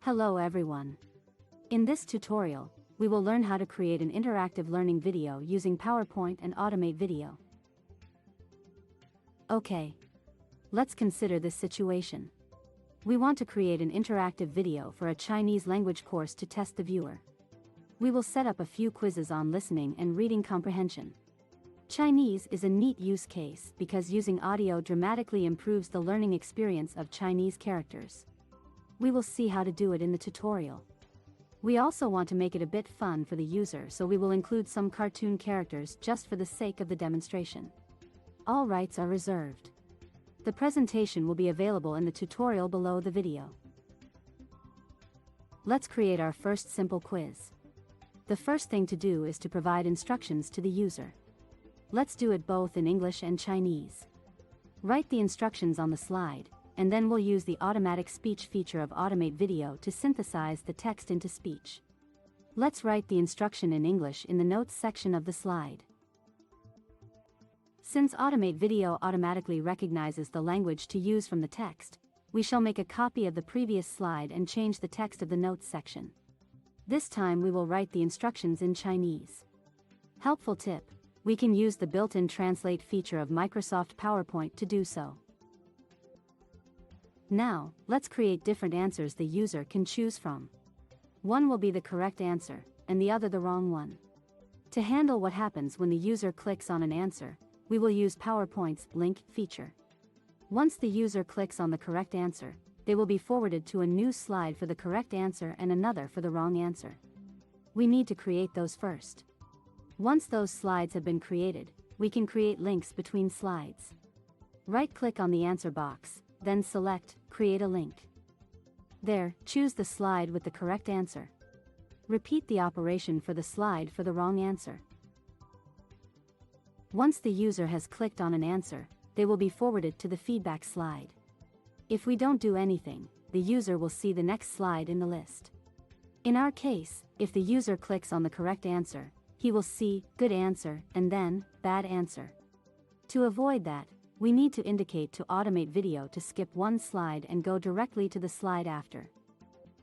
Hello everyone. In this tutorial, we will learn how to create an interactive learning video using PowerPoint and automate.video. Okay. Let's consider this situation. We want to create an interactive video for a Chinese language course to test the viewer. We will set up a few quizzes on listening and reading comprehension. Chinese is a neat use case because using audio dramatically improves the learning experience of Chinese characters. We will see how to do it in the tutorial. We also want to make it a bit fun for the user, so we will include some cartoon characters just for the sake of the demonstration. All rights are reserved. The presentation will be available in the tutorial below the video. Let's create our first simple quiz. The first thing to do is to provide instructions to the user. Let's do it both in English and Chinese. Write the instructions on the slide, and then we'll use the automatic speech feature of automate.video to synthesize the text into speech. Let's write the instruction in English in the notes section of the slide. Since automate.video automatically recognizes the language to use from the text, we shall make a copy of the previous slide and change the text of the notes section. This time we will write the instructions in Chinese. Helpful tip: we can use the built-in translate feature of Microsoft PowerPoint to do so. Now, let's create different answers the user can choose from. One will be the correct answer, and the other the wrong one. To handle what happens when the user clicks on an answer, we will use PowerPoint's link feature. Once the user clicks on the correct answer, they will be forwarded to a new slide for the correct answer and another for the wrong answer. We need to create those first. Once those slides have been created, we can create links between slides. Right-click on the answer box, then select Create a Link. There, choose the slide with the correct answer. Repeat the operation for the slide for the wrong answer. Once the user has clicked on an answer, they will be forwarded to the feedback slide. If we don't do anything, the user will see the next slide in the list. In our case, if the user clicks on the correct answer, he will see Good Answer and then Bad Answer. To avoid that, we need to indicate to automate.video to skip one slide and go directly to the slide after.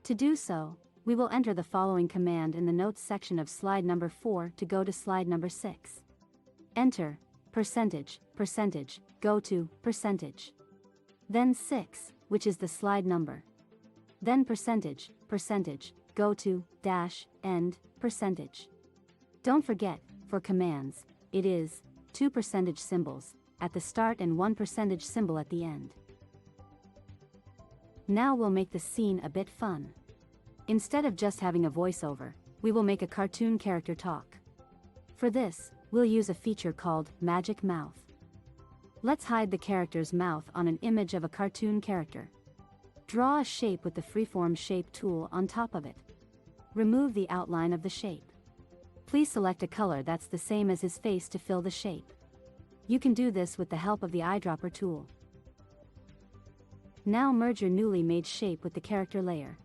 To do so, we will enter the following command in the notes section of slide number 4 to go to slide number 6. Enter %, go to %. Then 6, which is the slide number. Then %, go to -end %. Don't forget, for commands, it is 2 percentage symbols at the start and 1 percentage symbol at the end. Now we'll make the scene a bit fun. Instead of just having a voiceover, we will make a cartoon character talk. For this, we'll use a feature called Magic Mouth. Let's hide the character's mouth on an image of a cartoon character. Draw a shape with the freeform shape tool on top of it. Remove the outline of the shape. Please select a color that's the same as his face to fill the shape. You can do this with the help of the eyedropper tool. Now merge your newly made shape with the character layer.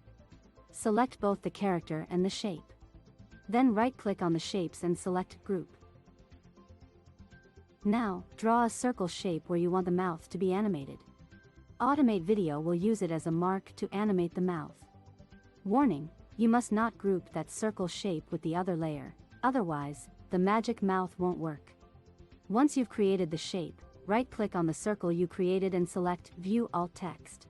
Select both the character and the shape. Then right-click on the shapes and select Group. Now, draw a circle shape where you want the mouth to be animated. automate.video will use it as a mark to animate the mouth. Warning: you must not group that circle shape with the other layer, otherwise, the magic mouth won't work. Once you've created the shape, right-click on the circle you created and select View Alt Text.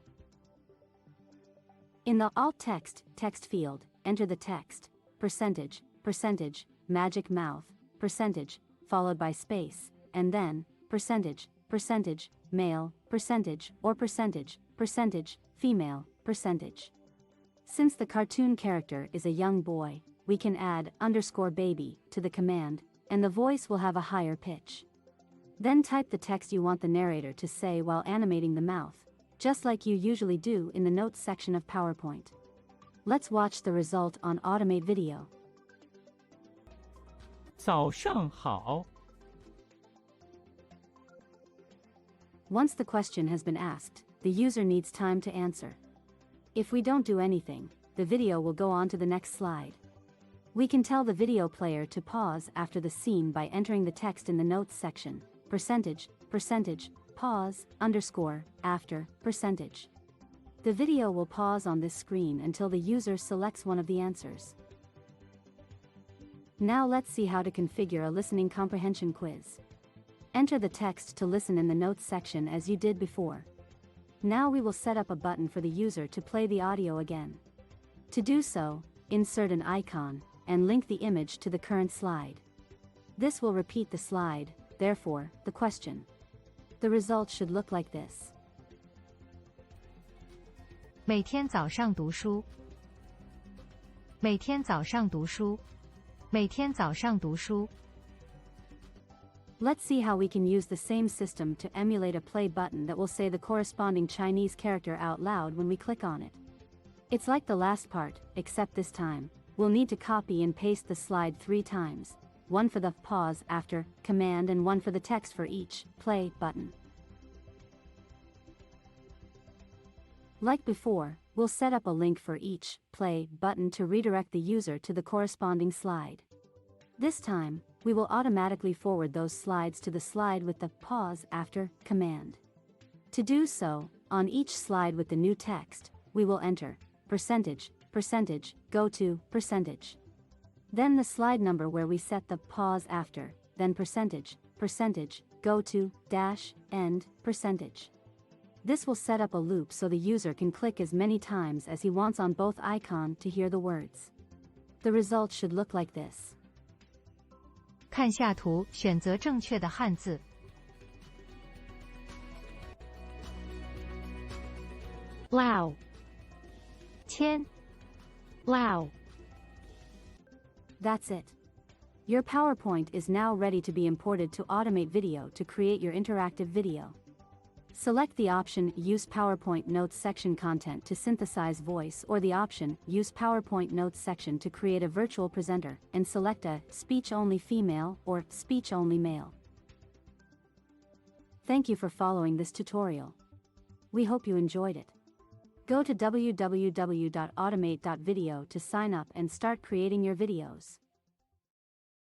In the Alt text field, enter the text, %, magic mouth, %, followed by space, and then, %, male, or %, female, %. Since the cartoon character is a young boy, we can add _baby to the command, and the voice will have a higher pitch. Then type the text you want the narrator to say while animating the mouth, just like you usually do in the notes section of PowerPoint. Let's watch the result on automate.video. 早上好。 Once the question has been asked, the user needs time to answer. If we don't do anything, the video will go on to the next slide. We can tell the video player to pause after the scene by entering the text in the notes section, %, pause, _ after, %. The video will pause on this screen until the user selects one of the answers. Now let's see how to configure a listening comprehension quiz. Enter the text to listen in the notes section as you did before. Now we will set up a button for the user to play the audio again. To do so, insert an icon, and link the image to the current slide. This will repeat the slide, therefore, the question. The result should look like this. 每天早上读书。每天早上读书。每天早上读书。Let's see how we can use the same system to emulate a play button that will say the corresponding Chinese character out loud when we click on it. It's like the last part, except this time, we'll need to copy and paste the slide 3 times, one for the pause after command and one for the text for each play button. Like before, we'll set up a link for each play button to redirect the user to the corresponding slide. This time, we will automatically forward those slides to the slide with the pause after command. To do so, on each slide with the new text, we will enter percentage, go to percentage. Then the slide number where we set the pause after, then percentage, go to dash, end, percentage. This will set up a loop so the user can click as many times as he wants on both icons to hear the words. The result should look like this. 看下图，选择正确的汉字。Lao 千 Lao. That's it. Your PowerPoint is now ready to be imported to Automate Video to create your interactive video. Select the option Use PowerPoint Notes section content to synthesize voice or the option Use PowerPoint Notes section to create a virtual presenter and select a speech-only female or speech-only male. Thank you for following this tutorial. We hope you enjoyed it. Go to www.automate.video to sign up and start creating your videos.